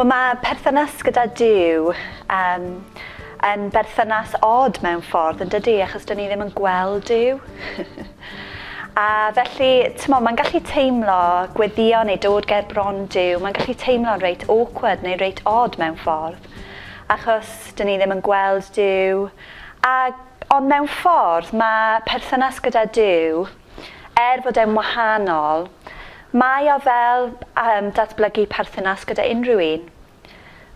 Wel, mae perthynas gyda Duw yn berthynas od mewn ffordd, yn dydi, achos dyn ni ddim yn gweld Duw. A felly, mae'n gallu teimlo gweddio neu dod ger bron Duw, mae'n gallu teimlo'n reit awkward neu reit od mewn ffordd, achos dyn ni ddim yn gweld Duw. Ond mewn ffordd, mae perthynas gyda Duw, fod e'n wahanol, mae o fel datblygu perthynas gyda unrhyw un.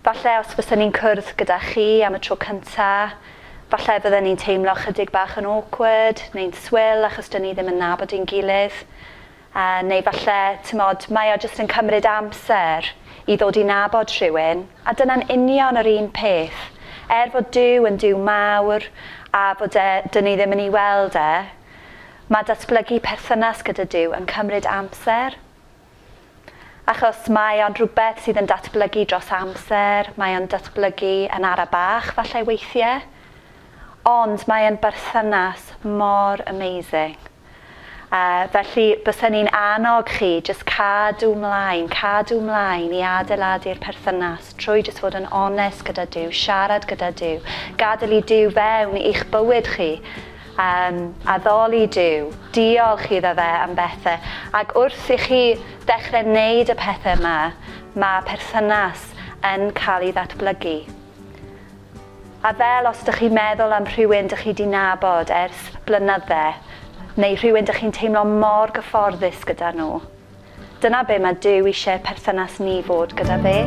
Falle os fyddwn ni'n cwrdd gyda chi am y tro cyntaf, falle byddwn ni'n teimlo chydig bach yn awkward, neu'n swil achos dyn ni ddim yn nabod ein gilydd. Neu falle, mae o jyst yn cymryd amser i ddod i nabod rhywun, a dyna'n union yr un peth. Fod Duw yn Duw mawr, a fod dyn ni ddim yn ei weld mae datblygu perthynas gyda Duw yn cymryd amser. Achos mae o'n rhywbeth sydd yn datblygu dros amser, mae o'n datblygu yn ara bach falle weithiau, ond mae o'n berthynas mor amazing. Felly, byddwn ni'n annog chi jyst cadw mlaen i adeiladu'r perthynas trwy jyst fod yn onest gyda Duw, siarad gyda Duw, gadael i Duw fewn i'ch bywyd chi, addoli Duw, diolch iddo fe am bethau. Ac wrth i chi dechrau wneud y pethau yma, mae perthynas yn cael ei ddatblygu. A fel os ydych chi'n meddwl am rhywun ydych chi wedi nabod ers blynyddau, neu rhywun ydych chi'n teimlo mor gyfforddus gyda nhw, dyna be mae Duw eisiau perthynas ni fod gyda fe.